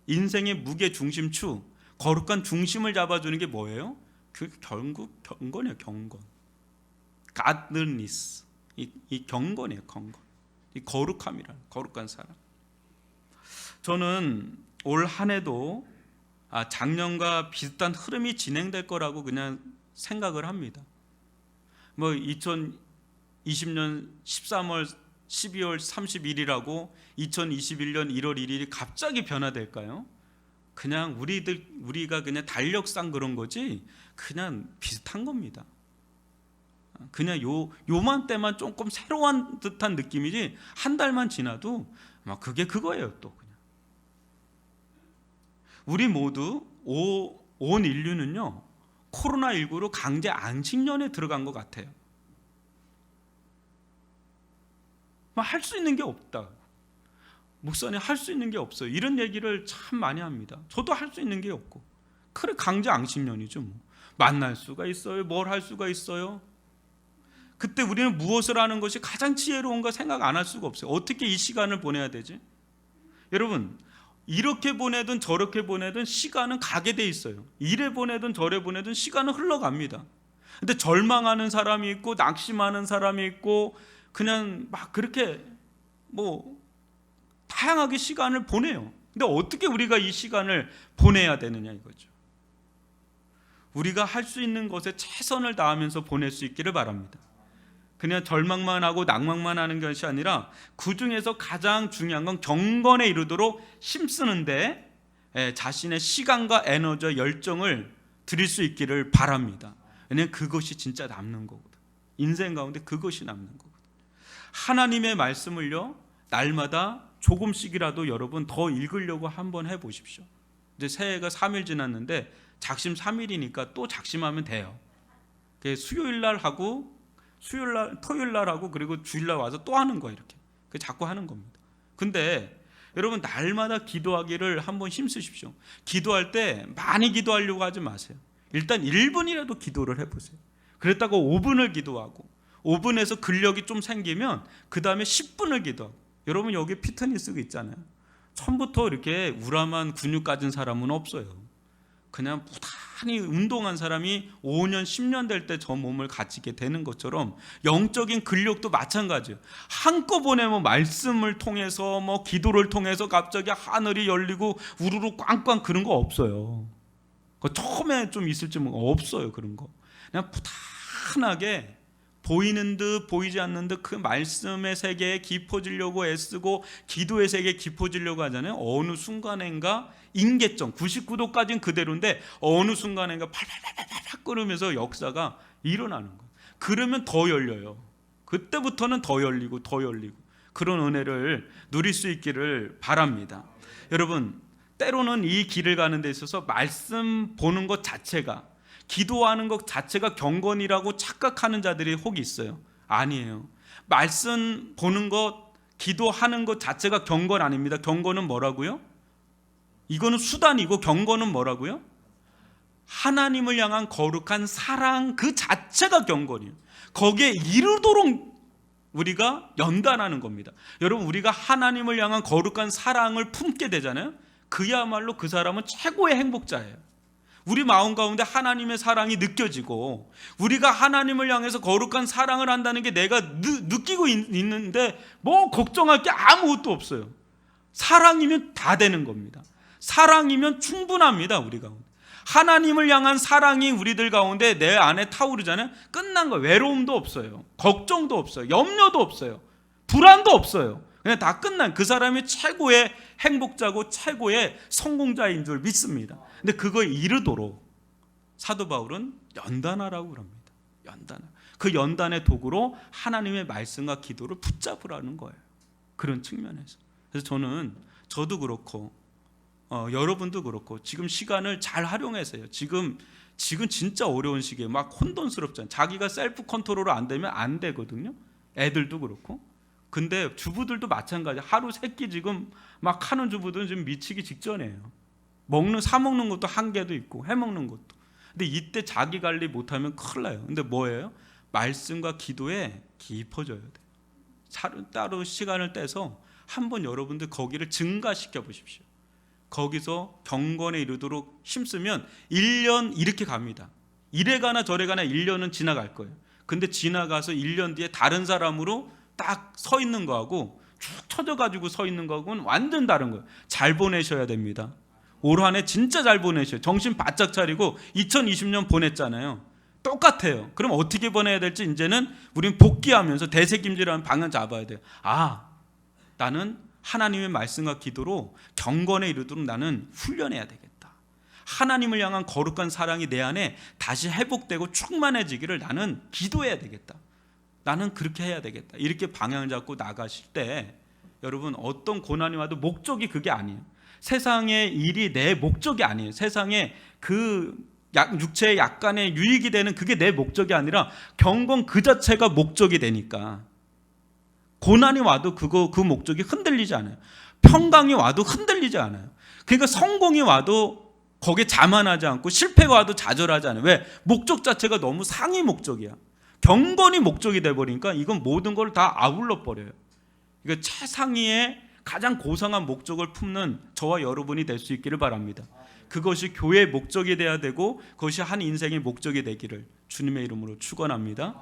인생의 무게 중심추, 거룩한 중심을 잡아주는 게 뭐예요? 그 결국 경건이에요. 경건. godliness. 이 경건이에요. 경건. 이 거룩함이란 거룩한 사람. 저는 올 한 해도 작년과 비슷한 흐름이 진행될 거라고 그냥 생각을 합니다. 뭐 2020년 13월 12월 30일이라고 2021년 1월 1일이 갑자기 변화될까요? 그냥 우리가 그냥 달력상 그런 거지 그냥 비슷한 겁니다. 그냥 요맘때만 조금 새로운 듯한 느낌이지 한 달만 지나도 막 그게 그거예요. 또 그냥 우리 모두 온 인류는요 코로나19로 강제 안식년에 들어간 것 같아요. 할 수 있는 게 없다. 목사님 할 수 있는 게 없어요. 이런 얘기를 참 많이 합니다. 저도 할 수 있는 게 없고 그래 강제 안식년이죠. 뭐. 만날 수가 있어요. 뭘 할 수가 있어요. 그때 우리는 무엇을 하는 것이 가장 지혜로운가 생각 안 할 수가 없어요. 어떻게 이 시간을 보내야 되지? 여러분 이렇게 보내든 저렇게 보내든 시간은 가게 돼 있어요. 이래 보내든 저래 보내든 시간은 흘러갑니다. 근데 절망하는 사람이 있고 낙심하는 사람이 있고 그냥 막 그렇게 뭐 다양하게 시간을 보내요. 근데 어떻게 우리가 이 시간을 보내야 되느냐 이거죠. 우리가 할 수 있는 것에 최선을 다하면서 보낼 수 있기를 바랍니다. 그냥 절망만 하고 낭만만 하는 것이 아니라 그 중에서 가장 중요한 건 경건에 이르도록 힘쓰는데 자신의 시간과 에너지와 열정을 드릴 수 있기를 바랍니다. 왜냐하면 그것이 진짜 남는 거거든. 인생 가운데 그것이 남는 거거든. 하나님의 말씀을요 날마다 조금씩이라도 여러분 더 읽으려고 한번 해보십시오. 이제 새해가 3일 지났는데 작심 3일이니까 또 작심하면 돼요. 수요일 날 하고 수요일 날, 토요일 날 하고 그리고 주일 날 와서 또 하는 거예요. 이렇게 자꾸 하는 겁니다. 근데 여러분 날마다 기도하기를 한번 힘쓰십시오. 기도할 때 많이 기도하려고 하지 마세요. 일단 1분이라도 기도를 해보세요. 그랬다고 5분을 기도하고 5분에서 근력이 좀 생기면 그 다음에 10분을 기도하고. 여러분 여기 피트니스가 있잖아요. 처음부터 이렇게 우람한 근육 가진 사람은 없어요. 그냥 부단히 운동한 사람이 5년 10년 될 때 저 몸을 가지게 되는 것처럼 영적인 근력도 마찬가지예요. 한꺼번에 뭐 말씀을 통해서 뭐 기도를 통해서 갑자기 하늘이 열리고 우르르 꽝꽝 그런 거 없어요. 처음에 좀 있을지 뭐 없어요. 그런 거 그냥 부단하게 보이는 듯 보이지 않는 듯 그 말씀의 세계에 깊어지려고 애쓰고 기도의 세계에 깊어지려고 하잖아요. 어느 순간인가 임계점 99도까지는 그대로인데 어느 순간인가 팔팔팔팔 끓으면서 역사가 일어나는 거예요. 그러면 더 열려요. 그때부터는 더 열리고 더 열리고 그런 은혜를 누릴 수 있기를 바랍니다. 여러분 때로는 이 길을 가는 데 있어서 말씀 보는 것 자체가 기도하는 것 자체가 경건이라고 착각하는 자들이 혹 있어요. 아니에요. 말씀 보는 것, 기도하는 것 자체가 경건 아닙니다. 경건은 뭐라고요? 이거는 수단이고 경건은 뭐라고요? 하나님을 향한 거룩한 사랑 그 자체가 경건이에요. 거기에 이르도록 우리가 연단하는 겁니다. 여러분 우리가 하나님을 향한 거룩한 사랑을 품게 되잖아요. 그야말로 그 사람은 최고의 행복자예요. 우리 마음 가운데 하나님의 사랑이 느껴지고 우리가 하나님을 향해서 거룩한 사랑을 한다는 게 내가 느끼고 있는데 뭐 걱정할 게 아무것도 없어요. 사랑이면 다 되는 겁니다. 사랑이면 충분합니다. 우리 가운데 하나님을 향한 사랑이 우리들 가운데 내 안에 타오르잖아요. 끝난 거예요. 외로움도 없어요. 걱정도 없어요. 염려도 없어요. 불안도 없어요. 그냥 다 끝난 그 사람이 최고의 행복자고 최고의 성공자인 줄 믿습니다. 근데 그거에 이르도록 사도 바울은 연단하라고 그럽니다. 연단. 그 연단의 도구로 하나님의 말씀과 기도를 붙잡으라는 거예요. 그런 측면에서. 그래서 저도 그렇고 여러분도 그렇고 지금 시간을 잘 활용하세요. 지금 진짜 어려운 시기에 막 혼돈스럽잖아요. 자기가 셀프 컨트롤 안 되면 안 되거든요. 애들도 그렇고. 근데 주부들도 마찬가지. 하루 세끼 지금 막 하는 주부들은 지금 미치기 직전이에요. 사 먹는 것도 한계도 있고 해 먹는 것도. 근데 이때 자기 관리 못하면 큰일 나요. 근데 뭐예요? 말씀과 기도에 깊어져야 돼요. 따로 시간을 떼서 한번 여러분들 거기를 증가시켜 보십시오. 거기서 경건에 이르도록 힘쓰면 1년 이렇게 갑니다. 이래 가나 저래 가나 1년은 지나갈 거예요. 근데 지나가서 1년 뒤에 다른 사람으로 딱 서 있는 거하고 쭉 쳐져가지고 서 있는 거하고는 완전 다른 거예요. 잘 보내셔야 됩니다. 올 한 해 진짜 잘 보내셔요. 정신 바짝 차리고 2020년 보냈잖아요. 똑같아요. 그럼 어떻게 보내야 될지 이제는 우린 복귀하면서 대책임질하는 방향 잡아야 돼요. 나는 하나님의 말씀과 기도로 경건에 이르도록 나는 훈련해야 되겠다. 하나님을 향한 거룩한 사랑이 내 안에 다시 회복되고 충만해지기를 나는 기도해야 되겠다. 나는 그렇게 해야 되겠다. 이렇게 방향을 잡고 나가실 때 여러분 어떤 고난이 와도 목적이 그게 아니에요. 세상의 일이 내 목적이 아니에요. 세상에 그 육체의 약간의 유익이 되는 그게 내 목적이 아니라 경건 그 자체가 목적이 되니까 고난이 와도 그 목적이 흔들리지 않아요. 평강이 와도 흔들리지 않아요. 그러니까 성공이 와도 거기에 자만하지 않고 실패가 와도 좌절하지 않아요. 왜? 목적 자체가 너무 상위 목적이야. 경건이 목적이 돼버리니까 이건 모든 걸 다 아울러 버려요. 그러니까 최상위의 가장 고상한 목적을 품는 저와 여러분이 될 수 있기를 바랍니다. 그것이 교회의 목적이 돼야 되고 그것이 한 인생의 목적이 되기를 주님의 이름으로 축원합니다.